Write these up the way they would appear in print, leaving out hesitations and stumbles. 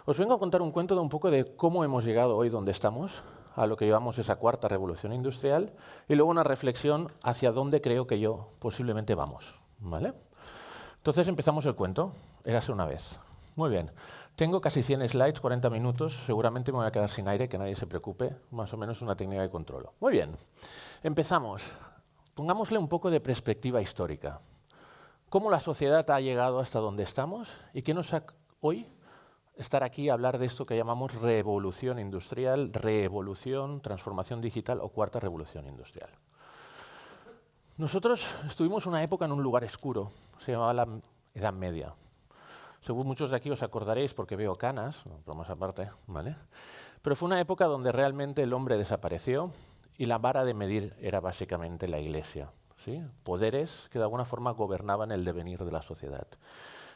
Os vengo a contar un cuento de un poco de cómo hemos llegado hoy donde estamos, a lo que llevamos esa cuarta revolución industrial, y luego una reflexión hacia dónde creo que yo posiblemente vamos. ¿Vale? Entonces empezamos el cuento. Érase una vez. Muy bien. Tengo casi 100 slides, 40 minutos. Seguramente me voy a quedar sin aire, que nadie se preocupe. Más o menos una técnica de controlo. Muy bien. Empezamos. Pongámosle un poco de perspectiva histórica. ¿Cómo la sociedad ha llegado hasta donde estamos? ¿Y qué nos ha hoy estar aquí a hablar de esto que llamamos revolución industrial, revolución, transformación digital o cuarta revolución industrial? Nosotros estuvimos una época en un lugar oscuro, se llamaba la Edad Media. Según muchos de aquí os acordaréis porque veo canas, bromas aparte, ¿vale? Pero fue una época donde realmente el hombre desapareció y la vara de medir era básicamente la Iglesia, ¿sí? Poderes que de alguna forma gobernaban el devenir de la sociedad.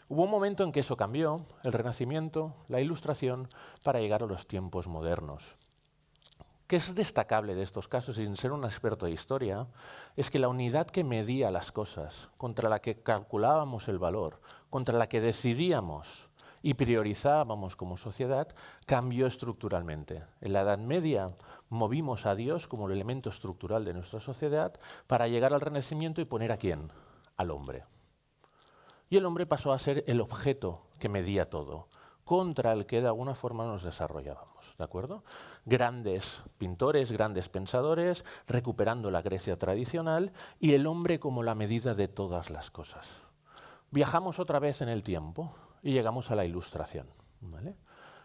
Hubo un momento en que eso cambió, el Renacimiento, la Ilustración, para llegar a los tiempos modernos. ¿Qué es destacable de estos casos, sin ser un experto de historia? Es que la unidad que medía las cosas, contra la que calculábamos el valor, contra la que decidíamos y priorizábamos como sociedad, cambió estructuralmente. En la Edad Media movimos a Dios como el elemento estructural de nuestra sociedad para llegar al Renacimiento y poner ¿a quién? Al hombre. Y el hombre pasó a ser el objeto que medía todo, contra el que de alguna forma nos desarrollábamos, ¿de acuerdo? Grandes pintores, grandes pensadores, recuperando la Grecia tradicional y el hombre como la medida de todas las cosas. Viajamos otra vez en el tiempo y llegamos a la Ilustración, ¿vale?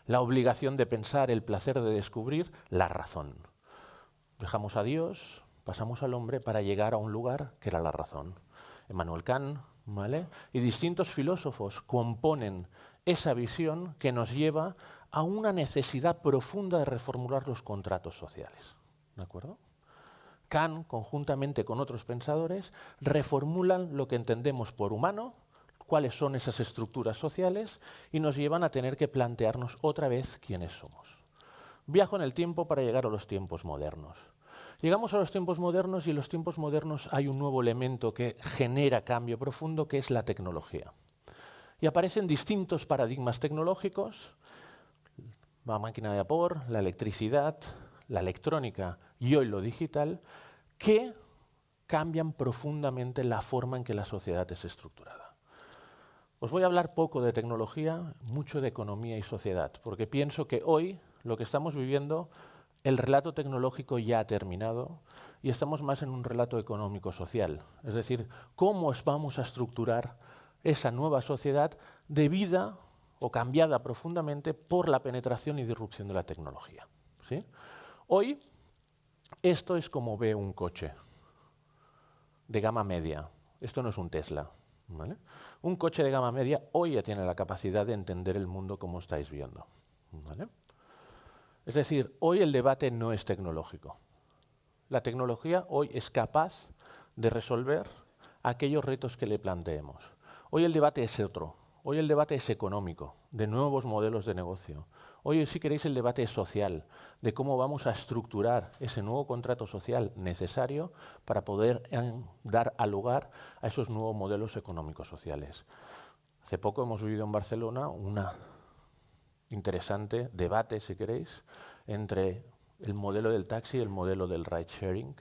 La obligación de pensar, el placer de descubrir, la razón. Dejamos a Dios, pasamos al hombre para llegar a un lugar que era la razón. Immanuel Kant, ¿vale? Y distintos filósofos componen esa visión que nos lleva a una necesidad profunda de reformular los contratos sociales. ¿De acuerdo? Kant, conjuntamente con otros pensadores, reformulan lo que entendemos por humano, cuáles son esas estructuras sociales, y nos llevan a tener que plantearnos otra vez quiénes somos. Viajo en el tiempo para llegar a los tiempos modernos. Llegamos a los tiempos modernos y en los tiempos modernos hay un nuevo elemento que genera cambio profundo, que es la tecnología. Y aparecen distintos paradigmas tecnológicos, la máquina de vapor, la electricidad, la electrónica y hoy lo digital, que cambian profundamente la forma en que la sociedad es estructurada. Os voy a hablar poco de tecnología, mucho de economía y sociedad, porque pienso que hoy lo que estamos viviendo, el relato tecnológico ya ha terminado y estamos más en un relato económico-social. Es decir, cómo vamos a estructurar esa nueva sociedad debida o cambiada profundamente por la penetración y disrupción de la tecnología, ¿sí? Hoy, esto es como ve un coche de gama media. Esto no es un Tesla, ¿vale? Un coche de gama media hoy ya tiene la capacidad de entender el mundo como estáis viendo, ¿vale? Es decir, hoy el debate no es tecnológico. La tecnología hoy es capaz de resolver aquellos retos que le planteemos. Hoy el debate es otro. Hoy el debate es económico, de nuevos modelos de negocio. Hoy, si queréis, el debate es social, de cómo vamos a estructurar ese nuevo contrato social necesario para poder dar lugar a esos nuevos modelos económicos sociales. Hace poco hemos vivido en Barcelona una interesante debate, si queréis, entre el modelo del taxi y el modelo del ride-sharing,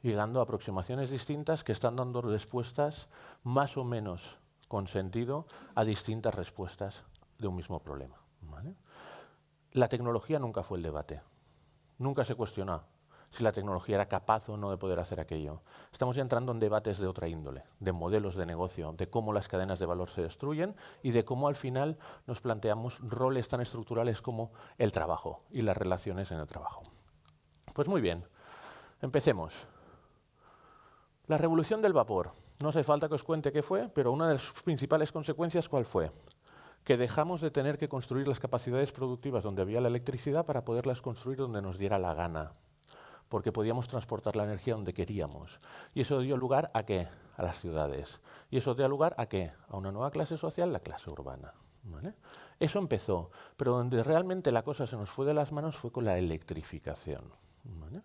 llegando a aproximaciones distintas que están dando respuestas más o menos con sentido a distintas respuestas de un mismo problema, ¿vale? La tecnología nunca fue el debate. Nunca se cuestionó si la tecnología era capaz o no de poder hacer aquello. Estamos ya entrando en debates de otra índole, de modelos de negocio, de cómo las cadenas de valor se destruyen y de cómo al final nos planteamos roles tan estructurales como el trabajo y las relaciones en el trabajo. Pues muy bien, empecemos. La revolución del vapor. No hace falta que os cuente qué fue, pero una de sus principales consecuencias, ¿cuál fue? Que dejamos de tener que construir las capacidades productivas donde había la electricidad para poderlas construir donde nos diera la gana, porque podíamos transportar la energía donde queríamos. Y eso dio lugar ¿a qué? A las ciudades. Y eso dio lugar ¿a qué? A una nueva clase social, la clase urbana, ¿vale? Eso empezó, pero donde realmente la cosa se nos fue de las manos fue con la electrificación, ¿vale?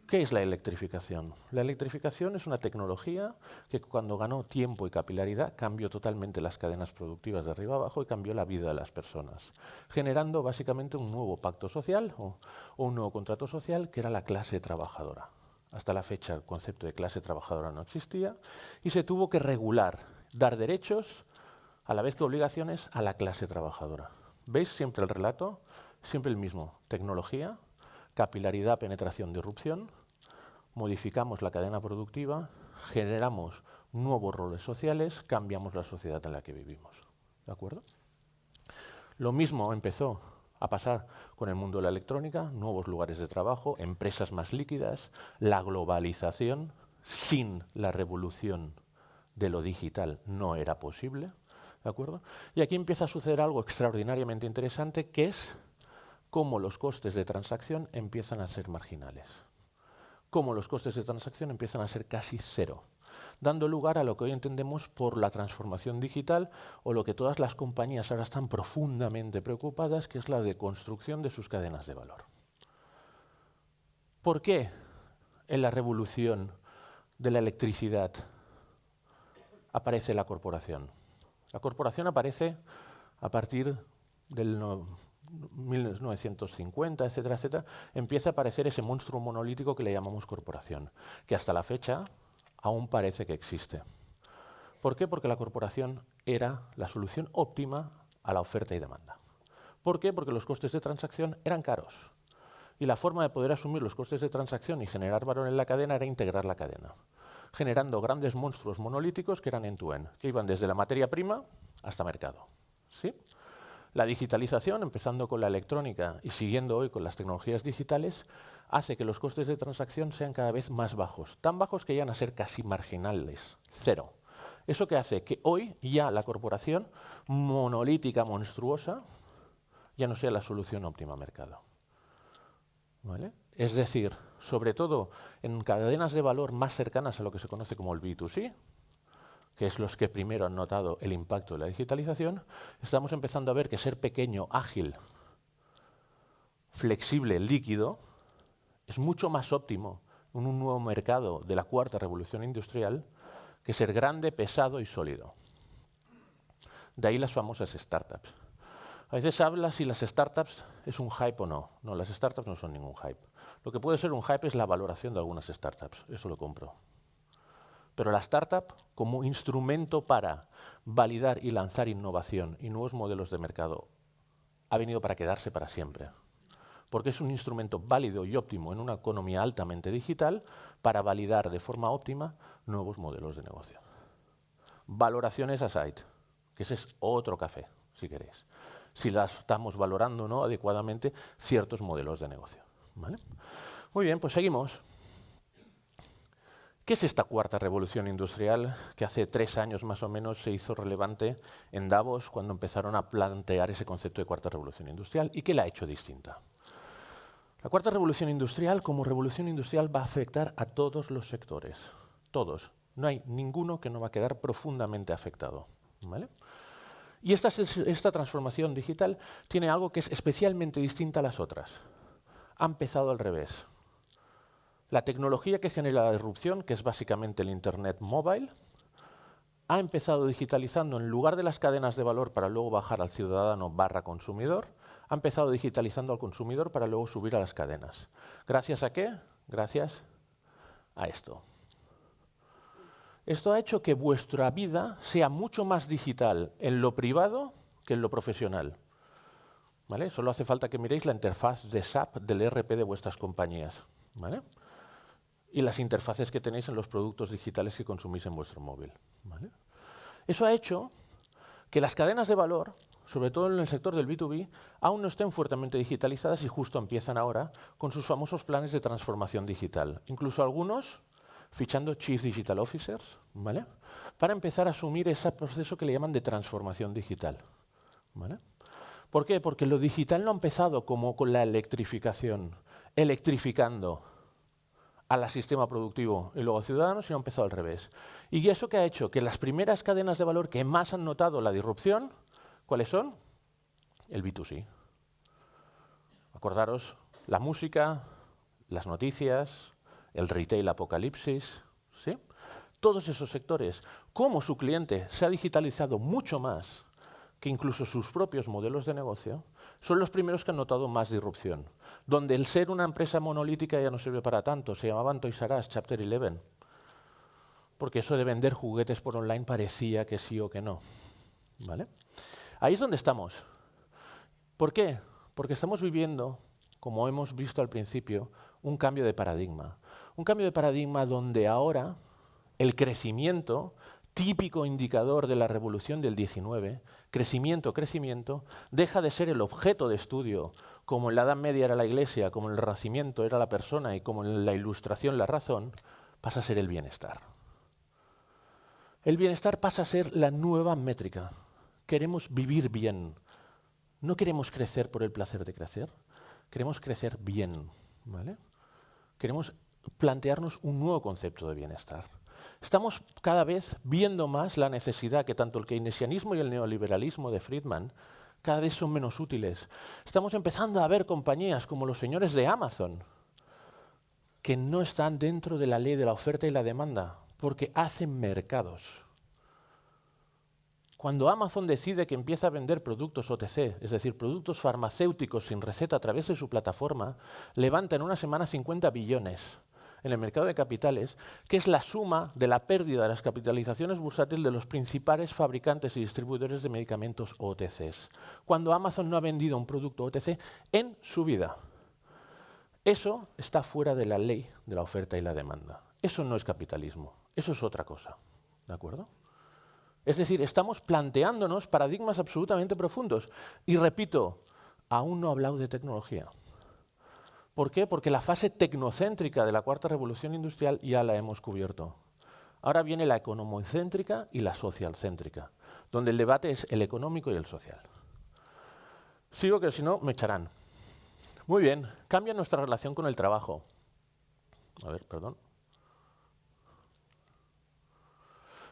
¿Qué es la electrificación? La electrificación es una tecnología que cuando ganó tiempo y capilaridad cambió totalmente las cadenas productivas de arriba abajo y cambió la vida de las personas, generando básicamente un nuevo pacto social o un nuevo contrato social que era la clase trabajadora. Hasta la fecha el concepto de clase trabajadora no existía y se tuvo que regular, dar derechos a la vez que obligaciones a la clase trabajadora. ¿Veis siempre el relato? Siempre el mismo. Tecnología, capilaridad, penetración, disrupción. Modificamos la cadena productiva, generamos nuevos roles sociales, cambiamos la sociedad en la que vivimos. ¿De acuerdo? Lo mismo empezó a pasar con el mundo de la electrónica, nuevos lugares de trabajo, empresas más líquidas, la globalización. Sin la revolución de lo digital no era posible. ¿De acuerdo? Y aquí empieza a suceder algo extraordinariamente interesante, que es cómo los costes de transacción empiezan a ser marginales. Cómo los costes de transacción empiezan a ser casi cero, dando lugar a lo que hoy entendemos por la transformación digital o lo que todas las compañías ahora están profundamente preocupadas, que es la deconstrucción de sus cadenas de valor. ¿Por qué en la revolución de la electricidad aparece la corporación? La corporación aparece a partir del 1950, etcétera, etcétera, empieza a aparecer ese monstruo monolítico que le llamamos corporación, que hasta la fecha aún parece que existe. ¿Por qué? Porque la corporación era la solución óptima a la oferta y demanda. ¿Por qué? Porque los costes de transacción eran caros. Y la forma de poder asumir los costes de transacción y generar valor en la cadena era integrar la cadena, generando grandes monstruos monolíticos que eran end-to-end, que iban desde la materia prima hasta mercado. ¿Sí? La digitalización, empezando con la electrónica y siguiendo hoy con las tecnologías digitales, hace que los costes de transacción sean cada vez más bajos, tan bajos que llegan a ser casi marginales, cero. Eso que hace que hoy ya la corporación monolítica, monstruosa, ya no sea la solución óptima a mercado. ¿Vale? Es decir, sobre todo en cadenas de valor más cercanas a lo que se conoce como el B2C, que es los que primero han notado el impacto de la digitalización, estamos empezando a ver que ser pequeño, ágil, flexible, líquido, es mucho más óptimo en un nuevo mercado de la cuarta revolución industrial que ser grande, pesado y sólido. De ahí las famosas startups. A veces habla si las startups es un hype o no. No, las startups no son ningún hype. Lo que puede ser un hype es la valoración de algunas startups. Eso lo compro. Pero la startup, como instrumento para validar y lanzar innovación y nuevos modelos de mercado, ha venido para quedarse para siempre. Porque es un instrumento válido y óptimo en una economía altamente digital para validar de forma óptima nuevos modelos de negocio. Valoraciones aside, que ese es otro café, si queréis. Si las estamos valorando o no adecuadamente ciertos modelos de negocio. ¿Vale? Muy bien, pues seguimos. ¿Qué es esta cuarta revolución industrial que hace 3 años más o menos se hizo relevante en Davos cuando empezaron a plantear ese concepto de cuarta revolución industrial y qué la ha hecho distinta? La cuarta revolución industrial, como revolución industrial, va a afectar a todos los sectores. Todos. No hay ninguno que no va a quedar profundamente afectado. ¿Vale? Y esta transformación digital tiene algo que es especialmente distinta a las otras. Ha empezado al revés. La tecnología que genera la disrupción, que es básicamente el Internet móvil, ha empezado digitalizando en lugar de las cadenas de valor para luego bajar al ciudadano / consumidor, ha empezado digitalizando al consumidor para luego subir a las cadenas. ¿Gracias a qué? Gracias a esto. Esto ha hecho que vuestra vida sea mucho más digital en lo privado que en lo profesional. ¿Vale? Solo hace falta que miréis la interfaz de SAP del ERP de vuestras compañías. ¿Vale? Y las interfaces que tenéis en los productos digitales que consumís en vuestro móvil. ¿Vale? Eso ha hecho que las cadenas de valor, sobre todo en el sector del B2B, aún no estén fuertemente digitalizadas y justo empiezan ahora con sus famosos planes de transformación digital. Incluso algunos fichando Chief Digital Officers, ¿vale? Para empezar a asumir ese proceso que le llaman de transformación digital. ¿Vale? ¿Por qué? Porque lo digital no ha empezado como con la electrificación, electrificando al sistema productivo y luego a ciudadanos, sino ha empezado al revés. ¿Y eso qué ha hecho? Que las primeras cadenas de valor que más han notado la disrupción, ¿cuáles son? El B2C. Acordaros, la música, las noticias, el retail apocalipsis, ¿sí? Todos esos sectores, como su cliente se ha digitalizado mucho más que incluso sus propios modelos de negocio, son los primeros que han notado más disrupción. Donde el ser una empresa monolítica ya no sirve para tanto, se llamaban Toys R Us, Chapter 11, porque eso de vender juguetes por online parecía que sí o que no, ¿vale? Ahí es donde estamos. ¿Por qué? Porque estamos viviendo, como hemos visto al principio, un cambio de paradigma. Un cambio de paradigma donde ahora el crecimiento, típico indicador de la revolución del 19, crecimiento, deja de ser el objeto de estudio, como en la Edad Media era la Iglesia, como en el Renacimiento era la persona y como en la Ilustración la razón, pasa a ser el bienestar. El bienestar pasa a ser la nueva métrica. Queremos vivir bien. No queremos crecer por el placer de crecer, queremos crecer bien, ¿vale? Queremos plantearnos un nuevo concepto de bienestar. Estamos cada vez viendo más la necesidad que tanto el keynesianismo y el neoliberalismo de Friedman cada vez son menos útiles. Estamos empezando a ver compañías como los señores de Amazon que no están dentro de la ley de la oferta y la demanda porque hacen mercados. Cuando Amazon decide que empieza a vender productos OTC, es decir, productos farmacéuticos sin receta a través de su plataforma, levanta en una semana 50 billones en el mercado de capitales, que es la suma de la pérdida de las capitalizaciones bursátiles de los principales fabricantes y distribuidores de medicamentos OTCs. Cuando Amazon no ha vendido un producto OTC en su vida. Eso está fuera de la ley de la oferta y la demanda. Eso no es capitalismo, eso es otra cosa. ¿De acuerdo? Es decir, estamos planteándonos paradigmas absolutamente profundos. Y repito, aún no he hablado de tecnología. ¿Por qué? Porque la fase tecnocéntrica de la cuarta revolución industrial ya la hemos cubierto. Ahora viene la economocéntrica y la socialcéntrica, donde el debate es el económico y el social. Sigo que si no me echarán. Muy bien, cambia nuestra relación con el trabajo. A ver, perdón.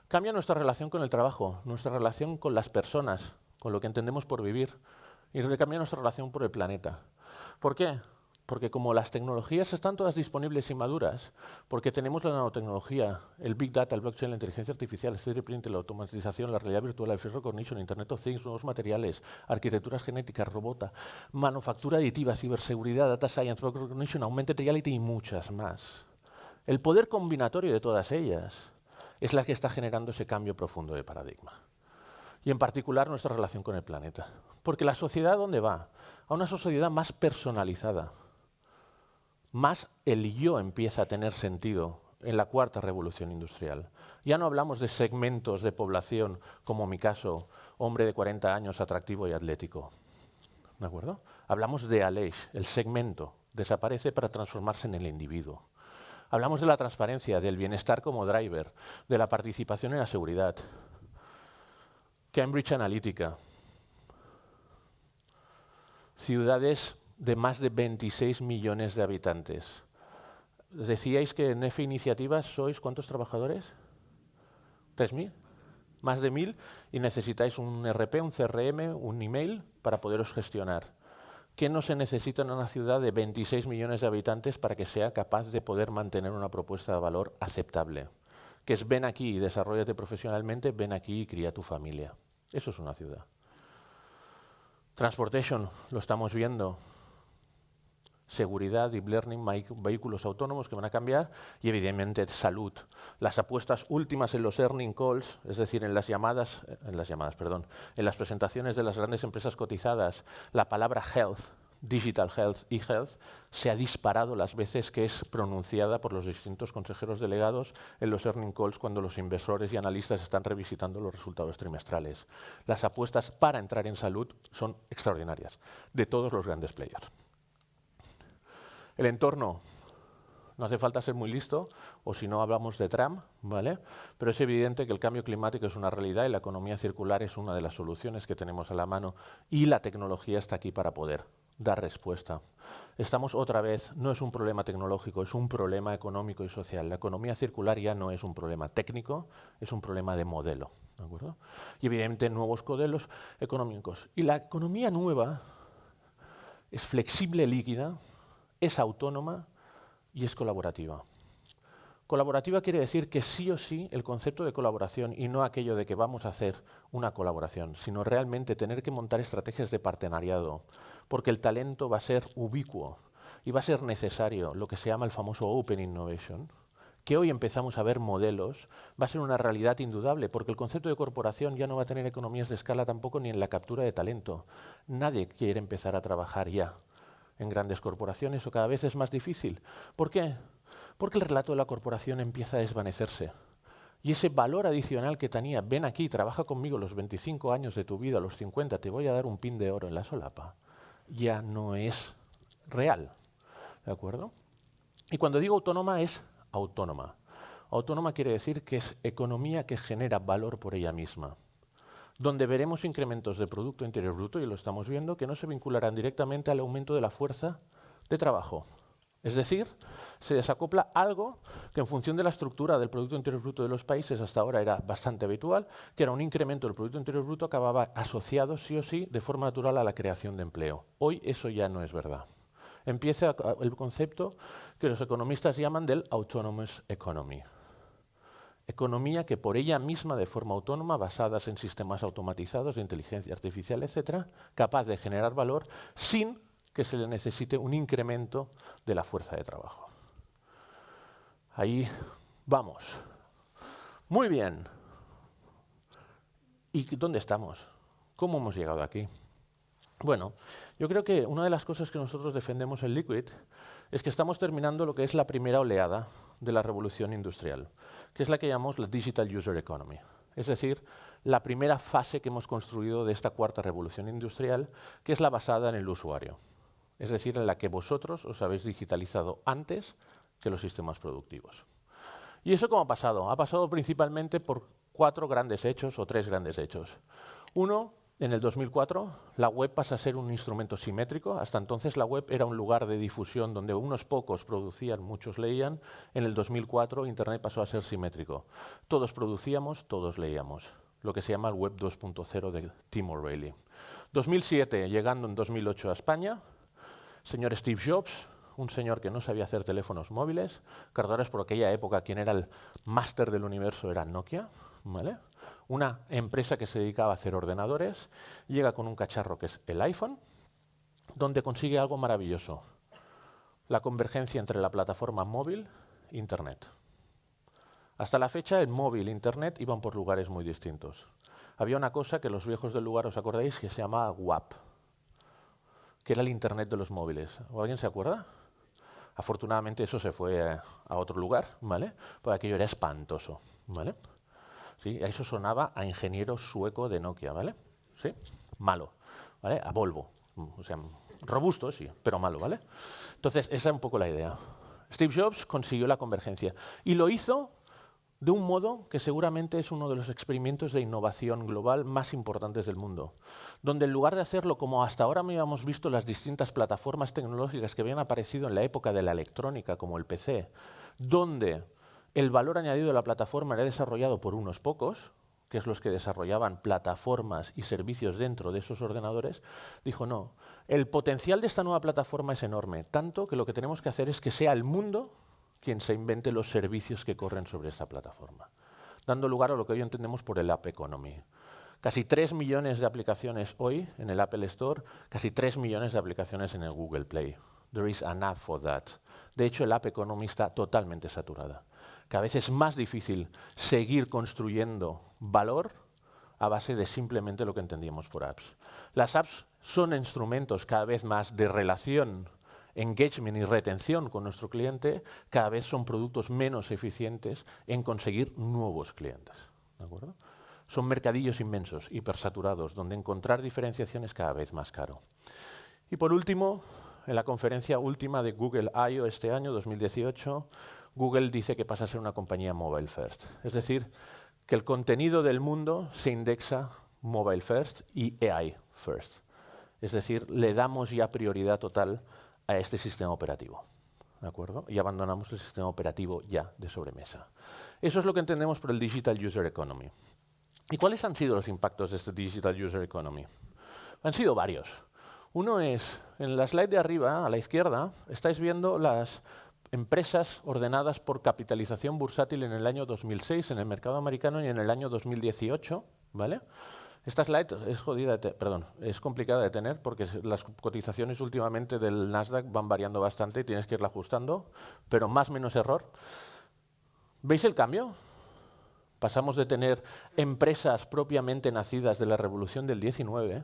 Cambia nuestra relación con el trabajo, nuestra relación con las personas, con lo que entendemos por vivir, y cambia nuestra relación por el planeta. ¿Por qué? Porque como las tecnologías están todas disponibles y maduras, porque tenemos la nanotecnología, el Big Data, el blockchain, la inteligencia artificial, el 3D printing, la automatización, la realidad virtual, el face recognition, Internet of Things, nuevos materiales, arquitecturas genéticas, robota, manufactura aditiva, ciberseguridad, data science, block recognition, augmented reality y muchas más. El poder combinatorio de todas ellas es la que está generando ese cambio profundo de paradigma. Y en particular nuestra relación con el planeta. Porque la sociedad, ¿dónde va? A una sociedad más personalizada. Más el yo empieza a tener sentido en la cuarta revolución industrial. Ya no hablamos de segmentos de población, como mi caso, hombre de 40 años, atractivo y atlético. ¿De acuerdo? Hablamos de Aleix, el segmento desaparece para transformarse en el individuo. Hablamos de la transparencia, del bienestar como driver, de la participación en la seguridad. Cambridge Analytica. Ciudades de más de 26 millones de habitantes. Decíais que en F Iniciativas sois ¿cuántos trabajadores? ¿3.000? Más de 1.000 y necesitáis un RP, un CRM, un email para poderos gestionar. ¿Qué no se necesita en una ciudad de 26 millones de habitantes para que sea capaz de poder mantener una propuesta de valor aceptable? Que es ven aquí y desarróllate profesionalmente, ven aquí y cría tu familia. Eso es una ciudad. Transportation, lo estamos viendo. Seguridad, deep learning, vehículos autónomos que van a cambiar y evidentemente salud. Las apuestas últimas en los earning calls, es decir, en las presentaciones de las grandes empresas cotizadas, la palabra health, digital health y health se ha disparado las veces que es pronunciada por los distintos consejeros delegados en los earning calls cuando los inversores y analistas están revisitando los resultados trimestrales. Las apuestas para entrar en salud son extraordinarias, de todos los grandes players. El entorno, no hace falta ser muy listo, o si no hablamos de Trump, ¿vale? Pero es evidente que el cambio climático es una realidad y la economía circular es una de las soluciones que tenemos a la mano y la tecnología está aquí para poder dar respuesta. Estamos otra vez, no es un problema tecnológico, es un problema económico y social. La economía circular ya no es un problema técnico, es un problema de modelo, ¿de acuerdo? Y evidentemente nuevos modelos económicos. Y la economía nueva es flexible, líquida, es autónoma y es colaborativa. Colaborativa quiere decir que sí o sí el concepto de colaboración y no aquello de que vamos a hacer una colaboración, sino realmente tener que montar estrategias de partenariado, porque el talento va a ser ubicuo y va a ser necesario, lo que se llama el famoso Open Innovation, que hoy empezamos a ver modelos, va a ser una realidad indudable, porque el concepto de corporación ya no va a tener economías de escala tampoco ni en la captura de talento. Nadie quiere empezar a trabajar ya en grandes corporaciones o cada vez es más difícil. ¿Por qué? Porque el relato de la corporación empieza a desvanecerse. Y ese valor adicional que tenía, ven aquí, trabaja conmigo los 25 años de tu vida, los 50, te voy a dar un pin de oro en la solapa, ya no es real. ¿De acuerdo? Y cuando digo autónoma es autónoma. Autónoma quiere decir que es economía que genera valor por ella misma, donde veremos incrementos de Producto Interior Bruto, y lo estamos viendo, que no se vincularán directamente al aumento de la fuerza de trabajo. Es decir, se desacopla algo que en función de la estructura del Producto Interior Bruto de los países hasta ahora era bastante habitual, que era un incremento del Producto Interior Bruto acababa asociado sí o sí de forma natural a la creación de empleo. Hoy eso ya no es verdad. Empieza el concepto que los economistas llaman del autonomous economy. Economía que por ella misma, de forma autónoma, basadas en sistemas automatizados de inteligencia artificial, etcétera, capaz de generar valor sin que se le necesite un incremento de la fuerza de trabajo. Ahí vamos. Muy bien. ¿Y dónde estamos? ¿Cómo hemos llegado aquí? Bueno, yo creo que una de las cosas que nosotros defendemos en Liquid es que estamos terminando lo que es la primera oleada de la revolución industrial, que es la que llamamos la Digital User Economy. Es decir, la primera fase que hemos construido de esta cuarta revolución industrial, que es la basada en el usuario. Es decir, en la que vosotros os habéis digitalizado antes que los sistemas productivos. ¿Y eso cómo ha pasado? Ha pasado principalmente por 4 grandes hechos o 3 grandes hechos. Uno, en el 2004, la web pasa a ser un instrumento simétrico. Hasta entonces la web era un lugar de difusión donde unos pocos producían, muchos leían. En el 2004 Internet pasó a ser simétrico. Todos producíamos, todos leíamos. Lo que se llama el Web 2.0 de Tim O'Reilly. 2007, llegando en 2008 a España, señor Steve Jobs, un señor que no sabía hacer teléfonos móviles. Recordaros por aquella época quien era el máster del universo era Nokia, ¿vale? Una empresa que se dedicaba a hacer ordenadores, llega con un cacharro que es el iPhone, donde consigue algo maravilloso, la convergencia entre la plataforma móvil e Internet. Hasta la fecha el móvil e Internet iban por lugares muy distintos. Había una cosa que los viejos del lugar os acordáis que se llamaba WAP, que era el Internet de los móviles. ¿Alguien se acuerda? Afortunadamente eso se fue a otro lugar, ¿vale? Porque aquello era espantoso, ¿vale? ¿Sí? Eso sonaba a ingeniero sueco de Nokia, ¿vale? ¿Sí? Malo, ¿vale? A Volvo. O sea, robusto, sí, pero malo, ¿vale? Entonces, esa es un poco la idea. Steve Jobs consiguió la convergencia y lo hizo de un modo que seguramente es uno de los experimentos de innovación global más importantes del mundo, donde en lugar de hacerlo como hasta ahora habíamos visto las distintas plataformas tecnológicas que habían aparecido en la época de la electrónica, como el PC, donde el valor añadido de la plataforma era desarrollado por unos pocos, que es los que desarrollaban plataformas y servicios dentro de esos ordenadores, dijo no, el potencial de esta nueva plataforma es enorme, tanto que lo que tenemos que hacer es que sea el mundo quien se invente los servicios que corren sobre esta plataforma, dando lugar a lo que hoy entendemos por el App Economy. Casi 3 millones de aplicaciones hoy en el Apple Store, casi 3 millones de aplicaciones en el Google Play. There is enough for that. De hecho, el App Economy está totalmente saturada. Cada vez es más difícil seguir construyendo valor a base de simplemente lo que entendíamos por apps. Las apps son instrumentos cada vez más de relación, engagement y retención con nuestro cliente, cada vez son productos menos eficientes en conseguir nuevos clientes. ¿De acuerdo? Son mercadillos inmensos, hipersaturados, donde encontrar diferenciación es cada vez más caro. Y por último, en la conferencia última de Google I.O. este año, 2018, Google dice que pasa a ser una compañía mobile first. Es decir, que el contenido del mundo se indexa mobile first y AI first. Es decir, le damos ya prioridad total a este sistema operativo, ¿de acuerdo? Y abandonamos el sistema operativo ya de sobremesa. Eso es lo que entendemos por el Digital User Economy. ¿Y cuáles han sido los impactos de este Digital User Economy? Han sido varios. Uno es, en la slide de arriba, a la izquierda, estáis viendo las empresas ordenadas por capitalización bursátil en el año 2006 en el mercado americano y en el año 2018, ¿vale? Esta slide es jodida, es complicada de tener porque las cotizaciones últimamente del Nasdaq van variando bastante y tienes que irla ajustando, pero más o menos error. ¿Veis el cambio? Pasamos de tener empresas propiamente nacidas de la revolución del 19,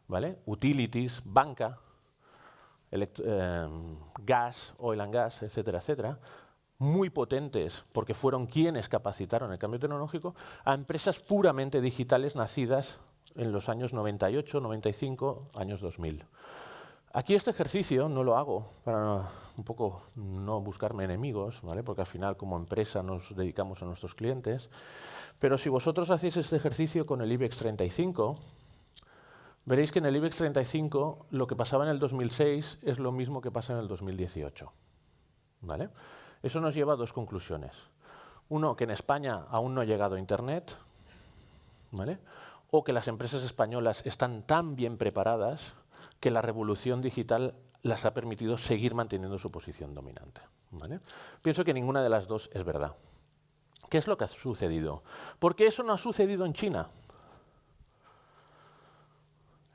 ¿vale? Utilities, banca, gas, oil and gas, etcétera, etcétera, muy potentes porque fueron quienes capacitaron el cambio tecnológico, a empresas puramente digitales nacidas en los años 98, 95, años 2000. Aquí este ejercicio no lo hago para un poco no buscarme enemigos, ¿vale? Porque al final como empresa nos dedicamos a nuestros clientes, pero si vosotros hacéis este ejercicio con el IBEX 35, veréis que en el IBEX 35 lo que pasaba en el 2006 es lo mismo que pasa en el 2018, ¿vale? Eso nos lleva a dos conclusiones. Uno, que en España aún no ha llegado Internet, ¿vale? O que las empresas españolas están tan bien preparadas que la revolución digital las ha permitido seguir manteniendo su posición dominante, ¿vale? Pienso que ninguna de las dos es verdad. ¿Qué es lo que ha sucedido? ¿Por qué eso no ha sucedido en China?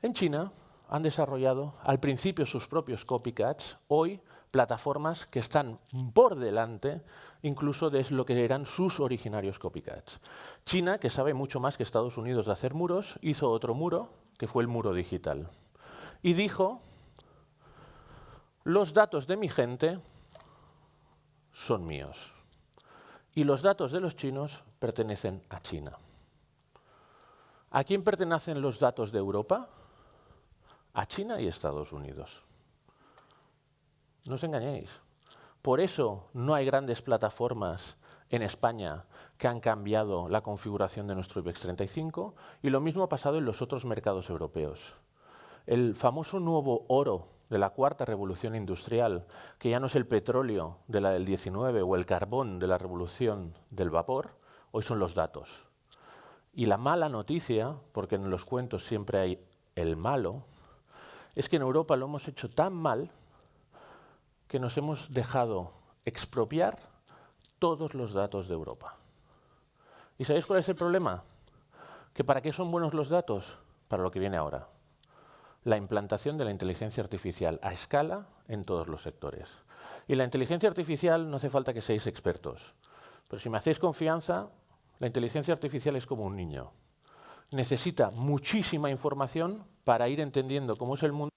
En China han desarrollado al principio sus propios copycats, hoy plataformas que están por delante incluso de lo que eran sus originarios copycats. China, que sabe mucho más que Estados Unidos de hacer muros, hizo otro muro, que fue el muro digital. Y dijo, los datos de mi gente son míos. Y los datos de los chinos pertenecen a China. ¿A quién pertenecen los datos de Europa? A China y Estados Unidos. No os engañéis. Por eso no hay grandes plataformas en España que han cambiado la configuración de nuestro IBEX 35 y lo mismo ha pasado en los otros mercados europeos. El famoso nuevo oro de la cuarta revolución industrial, que ya no es el petróleo de la del 19 o el carbón de la revolución del vapor, hoy son los datos. Y la mala noticia, porque en los cuentos siempre hay el malo, es que en Europa lo hemos hecho tan mal que nos hemos dejado expropiar todos los datos de Europa. ¿Y sabéis cuál es el problema? ¿Que para qué son buenos los datos? Para lo que viene ahora. La implantación de la inteligencia artificial a escala en todos los sectores. Y la inteligencia artificial no hace falta que seáis expertos. Pero si me hacéis confianza, la inteligencia artificial es como un niño. Necesita muchísima información para ir entendiendo cómo es el mundo.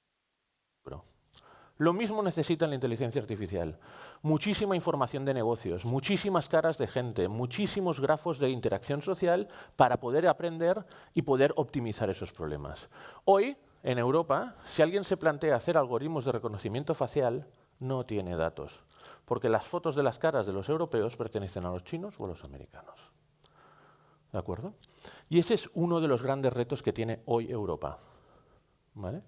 Lo mismo necesita la inteligencia artificial. Muchísima información de negocios, muchísimas caras de gente, muchísimos grafos de interacción social para poder aprender y poder optimizar esos problemas. Hoy, en Europa, si alguien se plantea hacer algoritmos de reconocimiento facial, no tiene datos, porque las fotos de las caras de los europeos pertenecen a los chinos o a los americanos. ¿De acuerdo? Y ese es uno de los grandes retos que tiene hoy Europa, ¿vale?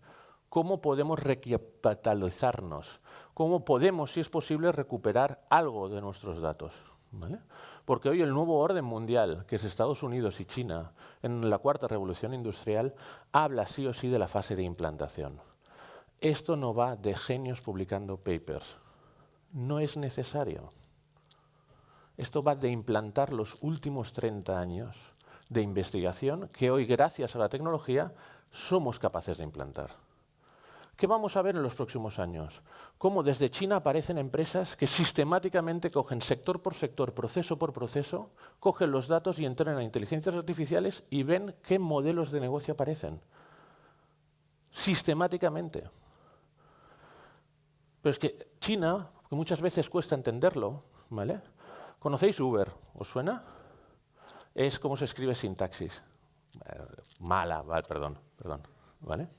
¿Cómo podemos recapitalizarnos? ¿Cómo podemos, si es posible, recuperar algo de nuestros datos? ¿Vale? Porque hoy el nuevo orden mundial, que es Estados Unidos y China, en la cuarta revolución industrial, habla sí o sí de la fase de implantación. Esto no va de genios publicando papers. No es necesario. Esto va de implantar los últimos 30 años de investigación que hoy, gracias a la tecnología, somos capaces de implantar. ¿Qué vamos a ver en los próximos años? Cómo desde China aparecen empresas que sistemáticamente cogen sector por sector, proceso por proceso, cogen los datos y entrenan a inteligencias artificiales y ven qué modelos de negocio aparecen. Sistemáticamente. Pero es que China, que muchas veces cuesta entenderlo, ¿vale? ¿Conocéis Uber? ¿Os suena? Es como se escribe sintaxis. Mala, vale, perdón, ¿vale?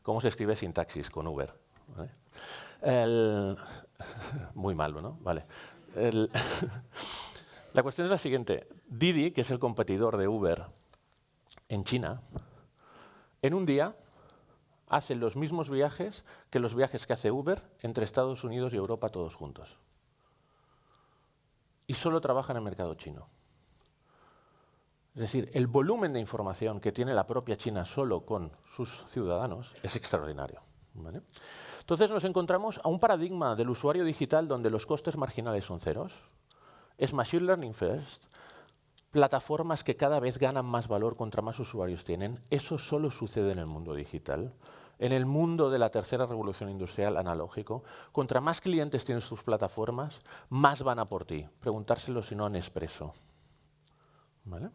¿Cómo se escribe sintaxis con Uber? ¿Vale? Muy malo, ¿no? Vale. La cuestión es la siguiente. Didi, que es el competidor de Uber en China, en un día hace los mismos viajes que los viajes que hace Uber entre Estados Unidos y Europa todos juntos. Y solo trabaja en el mercado chino. Es decir, el volumen de información que tiene la propia China solo con sus ciudadanos es extraordinario. ¿vale? Entonces nos encontramos a un paradigma del usuario digital donde los costes marginales son ceros. Es machine learning first, plataformas que cada vez ganan más valor contra más usuarios tienen. Eso solo sucede en el mundo digital. En el mundo de la tercera revolución industrial analógico, contra más clientes tienes tus plataformas, más van a por ti. Preguntárselo si no a Nespresso. ¿Vale?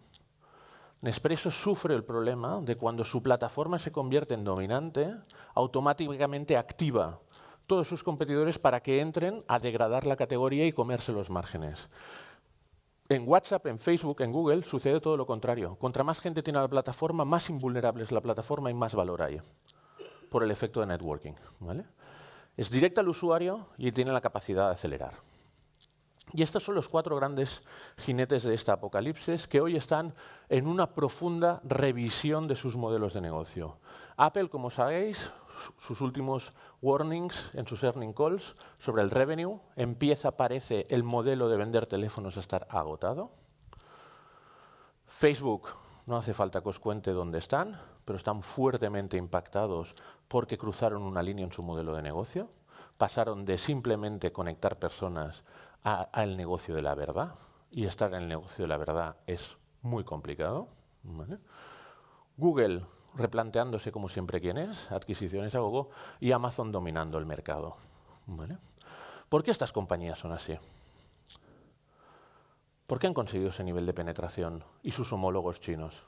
Nespresso sufre el problema de cuando su plataforma se convierte en dominante, automáticamente activa todos sus competidores para que entren a degradar la categoría y comerse los márgenes. En WhatsApp, en Facebook, en Google sucede todo lo contrario. Contra más gente tiene la plataforma, más invulnerable es la plataforma y más valor hay, por el efecto de networking. ¿Vale? Es directa al usuario y tiene la capacidad de acelerar. Y estos son los 4 grandes jinetes de esta apocalipsis que hoy están en una profunda revisión de sus modelos de negocio. Apple, como sabéis, sus últimos warnings en sus earnings calls sobre el revenue, parece el modelo de vender teléfonos a estar agotado. Facebook, no hace falta que os cuente dónde están, pero están fuertemente impactados porque cruzaron una línea en su modelo de negocio. Pasaron de simplemente conectar personas al negocio de la verdad, y estar en el negocio de la verdad es muy complicado. ¿Vale? Google replanteándose como siempre quién es, adquisiciones a gogo, y Amazon dominando el mercado. ¿Vale? ¿Por qué estas compañías son así? ¿Por qué han conseguido ese nivel de penetración y sus homólogos chinos?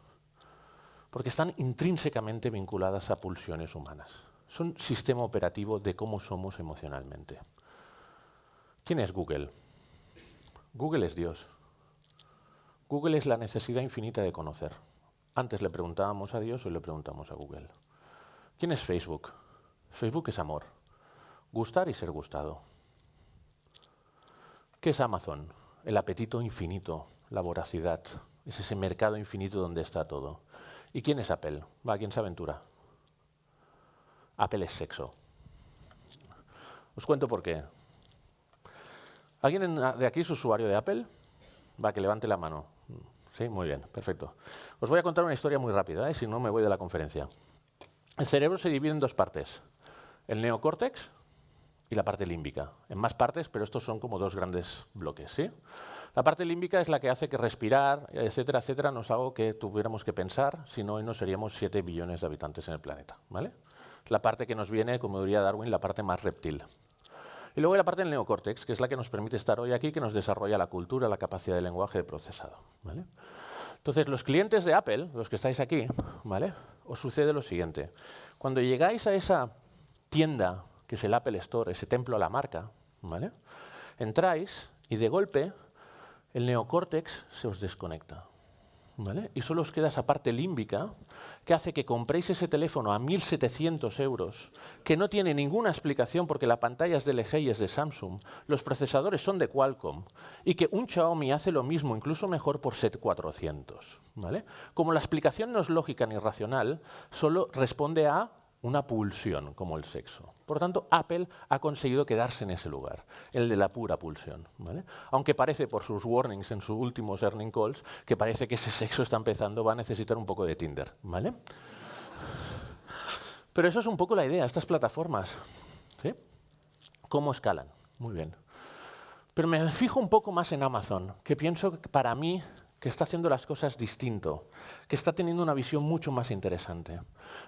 Porque están intrínsecamente vinculadas a pulsiones humanas. Son sistema operativo de cómo somos emocionalmente. ¿Quién es Google? Google es Dios. Google es la necesidad infinita de conocer. Antes le preguntábamos a Dios, hoy le preguntamos a Google. ¿Quién es Facebook? Facebook es amor. Gustar y ser gustado. ¿Qué es Amazon? El apetito infinito, la voracidad. Es ese mercado infinito donde está todo. ¿Y quién es Apple? Va, ¿quién se aventura? Apple es sexo. Os cuento por qué. ¿Alguien de aquí es usuario de Apple? Va, que levante la mano. Sí, muy bien, perfecto. Os voy a contar una historia muy rápida, si no me voy de la conferencia. El cerebro se divide en 2 partes. El neocórtex y la parte límbica. En más partes, pero estos son como 2 grandes bloques. ¿Sí? La parte límbica es la que hace que respirar, etcétera, etcétera, no es algo que tuviéramos que pensar, si no hoy no seríamos 7 billones de habitantes en el planeta. ¿Vale? Es la parte que nos viene, como diría Darwin, la parte más reptil. Y luego hay la parte del neocórtex, que es la que nos permite estar hoy aquí, que nos desarrolla la cultura, la capacidad de lenguaje de procesado. ¿Vale? Entonces, los clientes de Apple, los que estáis aquí, ¿vale? Os sucede lo siguiente. Cuando llegáis a esa tienda, que es el Apple Store, ese templo a la marca, ¿vale? Entráis y de golpe el neocórtex se os desconecta. ¿Vale? Y solo os queda esa parte límbica que hace que compréis ese teléfono a 1.700 euros, que no tiene ninguna explicación porque la pantalla es de LG y es de Samsung, los procesadores son de Qualcomm, y que un Xiaomi hace lo mismo, incluso mejor, por 7.400. ¿Vale? Como la explicación no es lógica ni racional, solo responde a una pulsión, como el sexo. Por tanto, Apple ha conseguido quedarse en ese lugar, el de la pura pulsión. ¿Vale? Aunque parece, por sus warnings en sus últimos earnings calls, que parece que ese sexo está empezando, va a necesitar un poco de Tinder. ¿Vale? Pero eso es un poco la idea, estas plataformas. ¿Sí? ¿Cómo escalan? Muy bien. Pero me fijo un poco más en Amazon, que pienso que para mí que está haciendo las cosas distinto, que está teniendo una visión mucho más interesante.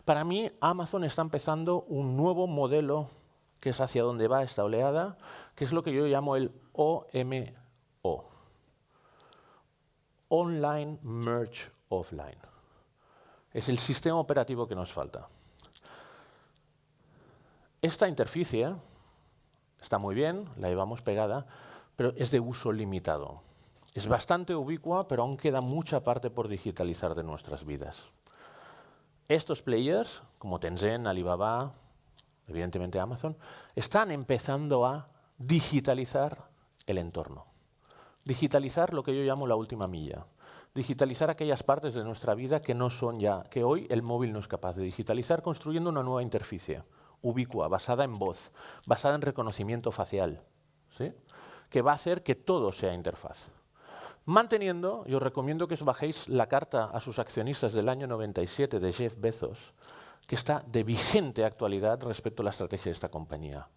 Para mí, Amazon está empezando un nuevo modelo, que es hacia donde va esta oleada, que es lo que yo llamo el OMO. Online Merge Offline. Es el sistema operativo que nos falta. Esta interficie está muy bien, la llevamos pegada, pero es de uso limitado. Es bastante ubicua, pero aún queda mucha parte por digitalizar de nuestras vidas. Estos players, como Tencent, Alibaba, evidentemente Amazon, están empezando a digitalizar el entorno. Digitalizar lo que yo llamo la última milla. Digitalizar aquellas partes de nuestra vida que no son ya, que hoy el móvil no es capaz de digitalizar, construyendo una nueva interficie, ubicua, basada en voz, basada en reconocimiento facial, ¿sí? Que va a hacer que todo sea interfaz. Manteniendo, y os recomiendo que os bajéis la carta a sus accionistas del año 97 de Jeff Bezos, que está de vigente actualidad respecto a la estrategia de esta compañía.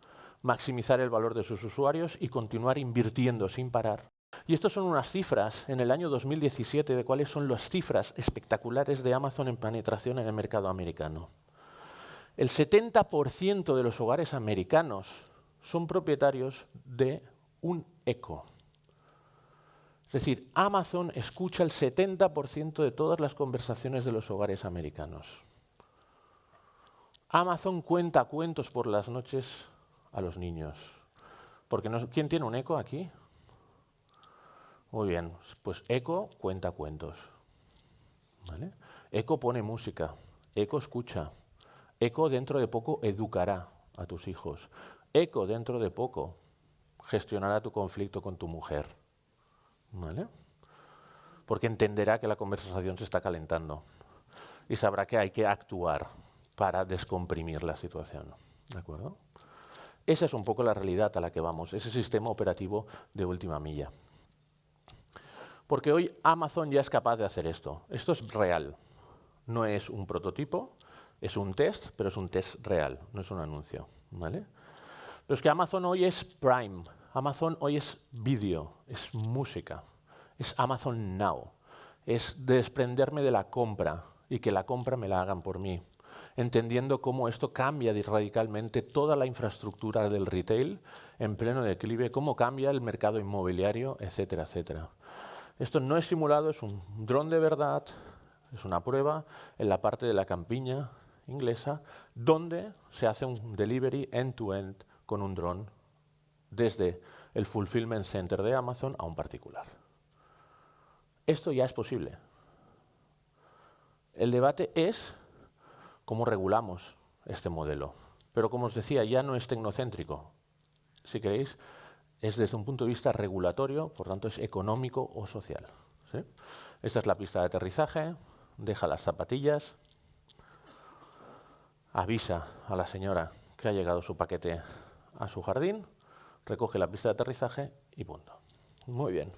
Maximizar el valor de sus usuarios y continuar invirtiendo sin parar. Y estas son unas cifras en el año 2017 de cuáles son las cifras espectaculares de Amazon en penetración en el mercado americano. El 70% de los hogares americanos son propietarios de un Echo. Es decir, Amazon escucha el 70% de todas las conversaciones de los hogares americanos. Amazon cuenta cuentos por las noches a los niños. Porque no, ¿quién tiene un Echo aquí? Muy bien, pues Echo cuenta cuentos. ¿Vale? Echo pone música, Echo escucha, Echo dentro de poco educará a tus hijos, Echo dentro de poco gestionará tu conflicto con tu mujer. ¿Vale? Porque entenderá que la conversación se está calentando y sabrá que hay que actuar para descomprimir la situación. ¿De acuerdo? Esa es un poco la realidad a la que vamos, ese sistema operativo de última milla. Porque hoy Amazon ya es capaz de hacer esto. Esto es real. No es un prototipo, es un test, pero es un test real, no es un anuncio. ¿Vale? Pero es que Amazon hoy es Prime, Amazon hoy es vídeo, es música, es Amazon Now. Es desprenderme de la compra y que la compra me la hagan por mí, entendiendo cómo esto cambia radicalmente toda la infraestructura del retail en pleno declive, cómo cambia el mercado inmobiliario, etcétera, etcétera. Esto no es simulado, es un dron de verdad, es una prueba en la parte de la campiña inglesa, donde se hace un delivery end-to-end con un dron desde el fulfillment center de Amazon a un particular. Esto ya es posible. El debate es cómo regulamos este modelo. Pero como os decía, ya no es tecnocéntrico. Si queréis, es desde un punto de vista regulatorio, por tanto es económico o social. ¿Sí? Esta es la pista de aterrizaje, deja las zapatillas, avisa a la señora que ha llegado su paquete a su jardín, recoge la pista de aterrizaje y punto. Muy bien.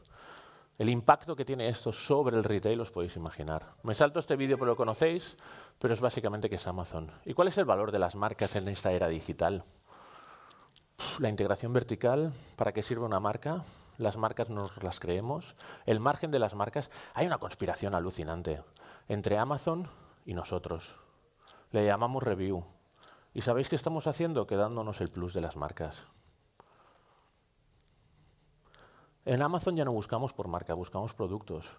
El impacto que tiene esto sobre el retail os podéis imaginar. Me salto este vídeo porque lo conocéis, pero es básicamente que es Amazon. ¿Y cuál es el valor de las marcas en esta era digital? La integración vertical, ¿para qué sirve una marca? Las marcas nos las creemos. El margen de las marcas, hay una conspiración alucinante entre Amazon y nosotros. Le llamamos review. ¿Y sabéis qué estamos haciendo? Quedándonos el plus de las marcas. En Amazon ya no buscamos por marca, buscamos productos.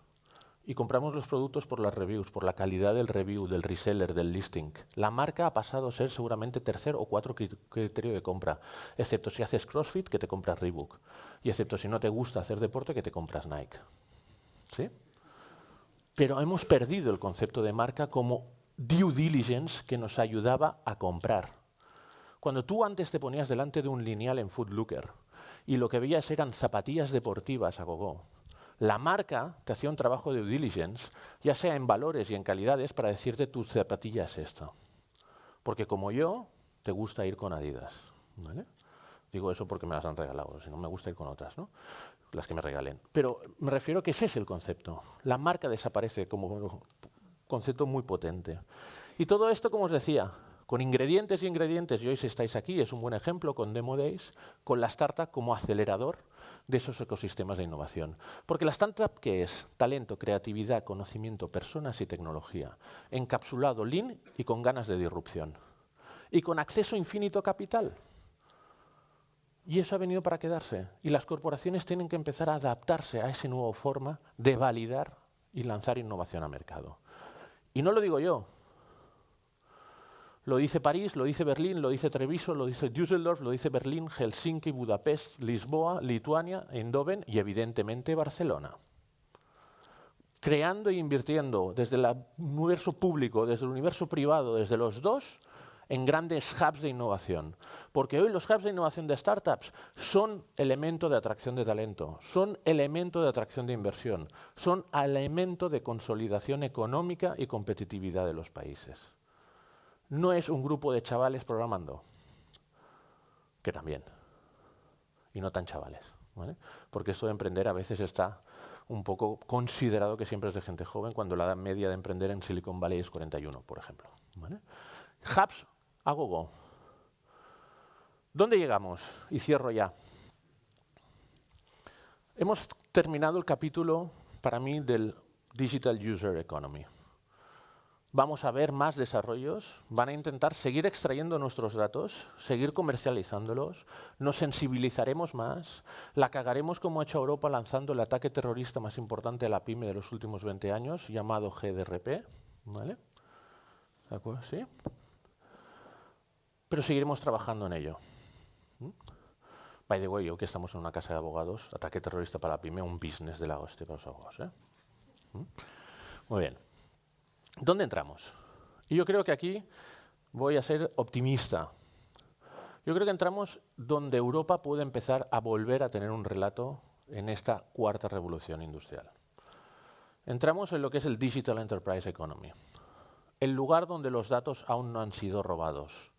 Y compramos los productos por las reviews, por la calidad del review, del reseller, del listing. La marca ha pasado a ser seguramente tercer o cuarto criterio de compra, excepto si haces CrossFit, que te compras Reebok, y excepto si no te gusta hacer deporte, que te compras Nike. ¿Sí? Pero hemos perdido el concepto de marca como due diligence que nos ayudaba a comprar. Cuando tú antes te ponías delante de un lineal en Foot Locker y lo que veías eran zapatillas deportivas a gogo, la marca te hacía un trabajo de due diligence, ya sea en valores y en calidades, para decirte tu zapatilla es esto. Porque como yo, te gusta ir con Adidas. ¿Vale? Digo eso porque me las han regalado, si no me gusta ir con otras, ¿no? Las que me regalen. Pero me refiero a que ese es el concepto. La marca desaparece como un concepto muy potente. Y todo esto, como os decía, con ingredientes y ingredientes, y hoy si estáis aquí, es un buen ejemplo con Demo Days, con la startup como acelerador de esos ecosistemas de innovación. Porque la startup, ¿qué es? Talento, creatividad, conocimiento, personas y tecnología, encapsulado, lean y con ganas de disrupción. Y con acceso infinito a capital. Y eso ha venido para quedarse. Y las corporaciones tienen que empezar a adaptarse a esa nueva forma de validar y lanzar innovación al mercado. Y no lo digo yo. Lo dice París, lo dice Berlín, lo dice Treviso, lo dice Düsseldorf, lo dice Berlín, Helsinki, Budapest, Lisboa, Lituania, Eindhoven y evidentemente Barcelona. Creando e invirtiendo desde el universo público, desde el universo privado, desde los dos, en grandes hubs de innovación. Porque hoy los hubs de innovación de startups son elemento de atracción de talento, son elemento de atracción de inversión, son elemento de consolidación económica y competitividad de los países. No es un grupo de chavales programando, que también, y no tan chavales, ¿vale? Porque esto de emprender a veces está un poco considerado que siempre es de gente joven, cuando la edad media de emprender en Silicon Valley es 41, por ejemplo, ¿vale? Hubs a gogo. ¿Dónde llegamos? Y cierro ya. Hemos terminado el capítulo, para mí, del Digital User Economy. Vamos a ver más desarrollos, van a intentar seguir extrayendo nuestros datos, seguir comercializándolos, nos sensibilizaremos más, la cagaremos como ha hecho Europa lanzando el ataque terrorista más importante a la pyme de los últimos 20 años, llamado GDRP, ¿vale? ¿De acuerdo? ¿Sí? Pero seguiremos trabajando en ello. By the way, yo que estamos en una casa de abogados, ataque terrorista para la pyme, un business de la hostia para los abogados, ¿eh? Muy bien. ¿Dónde entramos? Y yo creo que aquí voy a ser optimista. Yo creo que entramos donde Europa puede empezar a volver a tener un relato en esta cuarta revolución industrial. Entramos en lo que es el Digital Enterprise Economy, el lugar donde los datos aún no han sido robados,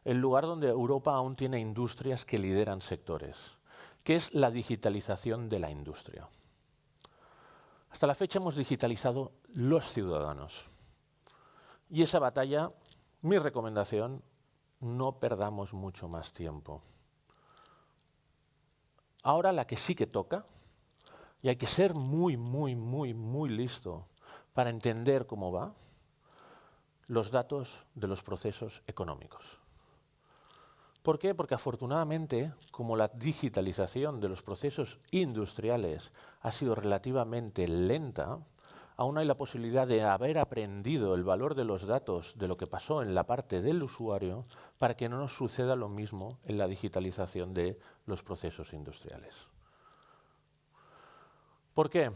el lugar donde Europa aún tiene industrias que lideran sectores, que es la digitalización de la industria. Hasta la fecha hemos digitalizado los ciudadanos. Y esa batalla, mi recomendación, no perdamos mucho más tiempo. Ahora la que sí que toca, y hay que ser muy listo para entender cómo va, los datos de los procesos económicos. ¿Por qué? Porque afortunadamente, como la digitalización de los procesos industriales ha sido relativamente lenta, aún hay la posibilidad de haber aprendido el valor de los datos de lo que pasó en la parte del usuario para que no nos suceda lo mismo en la digitalización de los procesos industriales. ¿Por qué?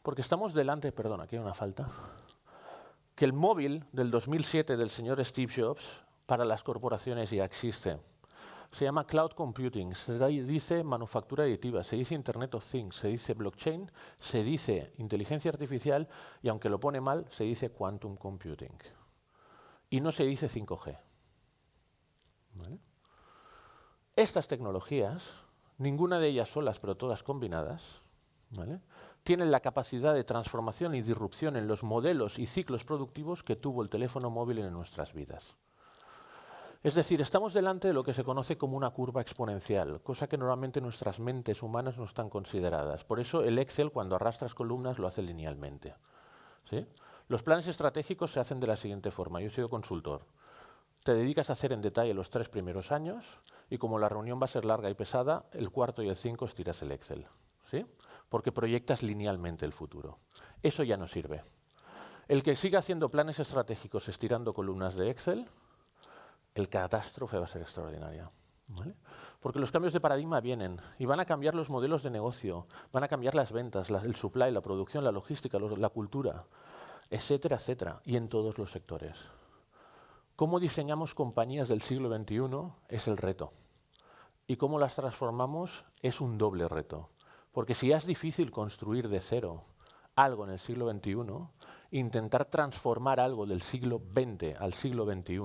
Porque estamos delante, perdón, aquí hay una falta, que el móvil del 2007 del señor Steve Jobs para las corporaciones ya existe. Se llama Cloud Computing, se dice manufactura aditiva, se dice Internet of Things, se dice blockchain, se dice inteligencia artificial y aunque lo pone mal, se dice quantum computing. Y no se dice 5G. ¿Vale? Estas tecnologías, ninguna de ellas solas, pero todas combinadas, ¿vale?, tienen la capacidad de transformación y disrupción en los modelos y ciclos productivos que tuvo el teléfono móvil en nuestras vidas. Es decir, estamos delante de lo que se conoce como una curva exponencial, cosa que normalmente nuestras mentes humanas no están consideradas. Por eso el Excel, cuando arrastras columnas, lo hace linealmente. ¿Sí? Los planes estratégicos se hacen de la siguiente forma. Yo he sido consultor. Te dedicas a hacer en detalle los 3 primeros años y como la reunión va a ser larga y pesada, el cuarto y el 5 estiras el Excel. ¿Sí? Porque proyectas linealmente el futuro. Eso ya no sirve. El que siga haciendo planes estratégicos estirando columnas de Excel, el catástrofe va a ser extraordinaria. ¿Vale? Porque los cambios de paradigma vienen y van a cambiar los modelos de negocio, van a cambiar las ventas, el supply, la producción, la logística, la cultura, etcétera, etcétera, y en todos los sectores. Cómo diseñamos compañías del siglo XXI es el reto. Y cómo las transformamos es un doble reto. Porque si ya es difícil construir de cero algo en el siglo XXI, intentar transformar algo del siglo XX al siglo XXI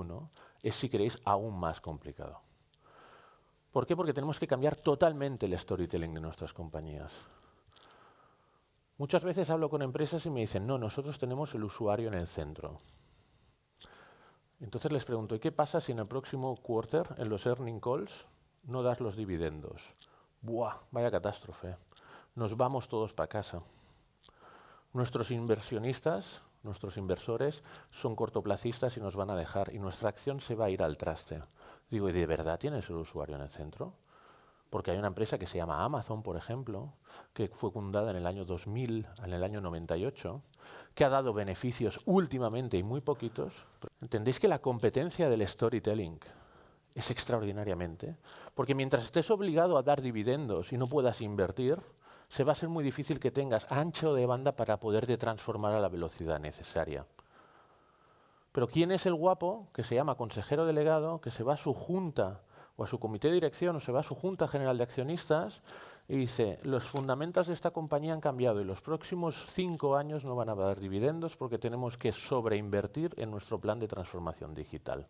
es, si queréis, aún más complicado. ¿Por qué? Porque tenemos que cambiar totalmente el storytelling de nuestras compañías. Muchas veces hablo con empresas y me dicen, no, nosotros tenemos el usuario en el centro. Entonces les pregunto, ¿y qué pasa si en el próximo quarter, en los earning calls, no das los dividendos? ¡Buah! Vaya catástrofe. Nos vamos todos para casa. Nuestros inversionistas, nuestros inversores, son cortoplacistas y nos van a dejar y nuestra acción se va a ir al traste. Digo, ¿y de verdad tienes el usuario en el centro? Porque hay una empresa que se llama Amazon, por ejemplo, que fue fundada en el año 2000, en el año 98, que ha dado beneficios últimamente y muy poquitos. ¿Entendéis que la competencia del storytelling es extraordinariamente? Porque mientras estés obligado a dar dividendos y no puedas invertir, se va a ser muy difícil que tengas ancho de banda para poderte transformar a la velocidad necesaria. Pero ¿quién es el guapo que se llama consejero delegado, que se va a su junta o a su comité de dirección o se va a su junta general de accionistas y dice, los fundamentos de esta compañía han cambiado y los próximos 5 años no van a dar dividendos porque tenemos que sobreinvertir en nuestro plan de transformación digital?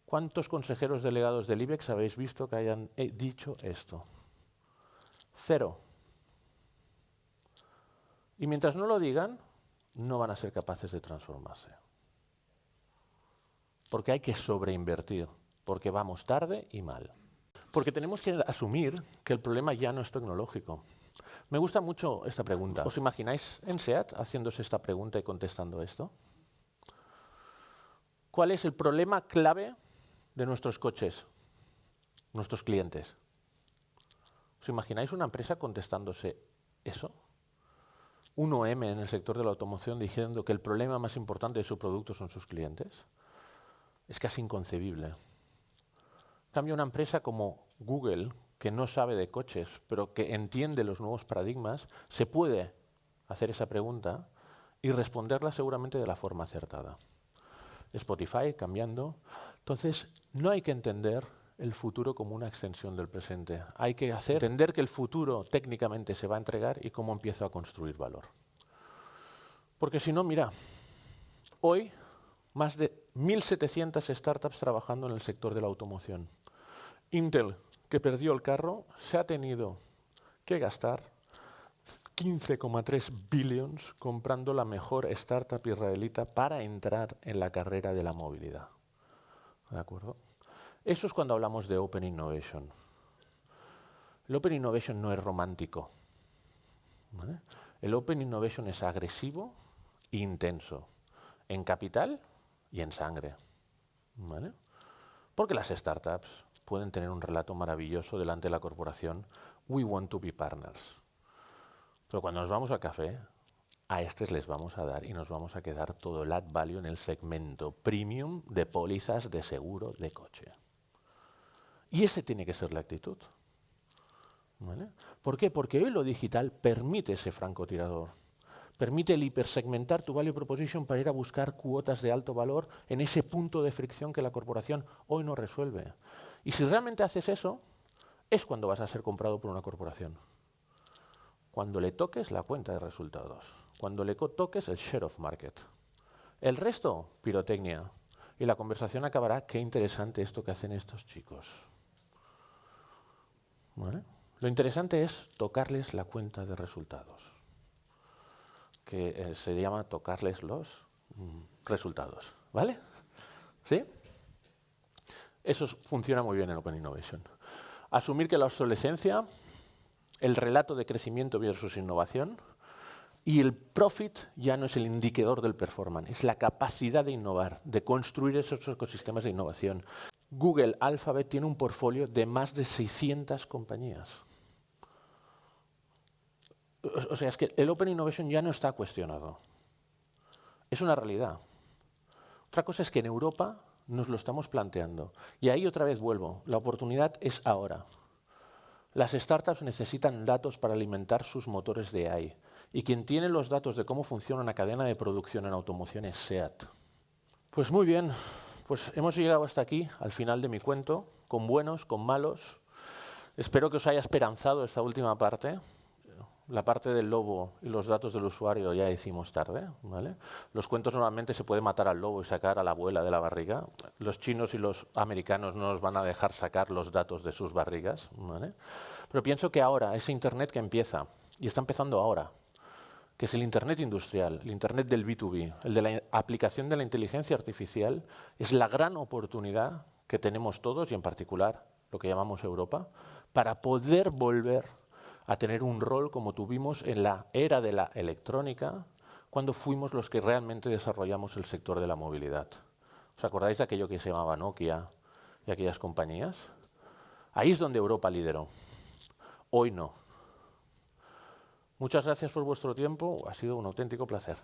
¿Cuántos consejeros delegados del IBEX habéis visto que hayan dicho esto? 0. Y mientras no lo digan, no van a ser capaces de transformarse. porque hay que sobreinvertir, porque vamos tarde y mal. Porque tenemos que asumir que el problema ya no es tecnológico. Me gusta mucho esta pregunta. ¿Os imagináis en SEAT haciéndose esta pregunta y contestando esto? ¿Cuál es el problema clave de nuestros coches, nuestros clientes? ¿Os imagináis una empresa contestándose eso? Un OEM en el sector de la automoción diciendo que el problema más importante de su producto son sus clientes. Es casi inconcebible. En cambio, una empresa como Google, que no sabe de coches, pero que entiende los nuevos paradigmas, se puede hacer esa pregunta y responderla seguramente de la forma acertada. Spotify cambiando. Entonces, no hay que entender el futuro como una extensión del presente. Hay que entender que el futuro técnicamente se va a entregar y cómo empiezo a construir valor. Porque si no, mira, hoy más de 1.700 startups trabajando en el sector de la automoción. Intel, que perdió el carro, se ha tenido que gastar 15,3 billions comprando la mejor startup israelita para entrar en la carrera de la movilidad. ¿De acuerdo? Eso es cuando hablamos de Open Innovation. El Open Innovation no es romántico, ¿vale? El Open Innovation es agresivo e intenso, en capital y en sangre, ¿vale? Porque las startups pueden tener un relato maravilloso delante de la corporación, we want to be partners. Pero cuando nos vamos a café, a estos les vamos a dar y nos vamos a quedar todo el add value en el segmento premium de pólizas de seguro de coche. Y ese tiene que ser la actitud, ¿vale? ¿Por qué? Porque hoy lo digital permite ese francotirador. Permite el hipersegmentar tu value proposition para ir a buscar cuotas de alto valor en ese punto de fricción que la corporación hoy no resuelve. Y si realmente haces eso, es cuando vas a ser comprado por una corporación. Cuando le toques la cuenta de resultados. Cuando le toques el share of market. El resto, pirotecnia. Y la conversación acabará, qué interesante esto que hacen estos chicos. ¿Vale? Lo interesante es tocarles la cuenta de resultados, que se llama tocarles los resultados. ¿Vale? ¿Sí? Eso funciona muy bien en Open Innovation. Asumir que la obsolescencia, el relato de crecimiento versus innovación, y el profit ya no es el indicador del performance, es la capacidad de innovar, de construir esos ecosistemas de innovación. Google Alphabet tiene un portfolio de más de 600 compañías. O sea, es que el Open Innovation ya no está cuestionado. Es una realidad. Otra cosa es que en Europa nos lo estamos planteando. Y ahí otra vez vuelvo. La oportunidad es ahora. Las startups necesitan datos para alimentar sus motores de AI. Y quien tiene los datos de cómo funciona una cadena de producción en automoción es SEAT. Pues muy bien, pues hemos llegado hasta aquí, al final de mi cuento, con buenos, con malos. Espero que os haya esperanzado esta última parte. La parte del lobo y los datos del usuario ya hicimos tarde, ¿vale? Los cuentos normalmente se puede matar al lobo y sacar a la abuela de la barriga. Los chinos y los americanos no nos van a dejar sacar los datos de sus barrigas, ¿vale? Pero pienso que ahora, ese Internet que empieza, y está empezando ahora, que es el Internet industrial, el Internet del B2B, el de la aplicación de la inteligencia artificial, es la gran oportunidad que tenemos todos, y en particular lo que llamamos Europa, para poder volver a tener un rol como tuvimos en la era de la electrónica, cuando fuimos los que realmente desarrollamos el sector de la movilidad. ¿Os acordáis de aquello que se llamaba Nokia y aquellas compañías? Ahí es donde Europa lideró. Hoy no. Muchas gracias por vuestro tiempo. Ha sido un auténtico placer.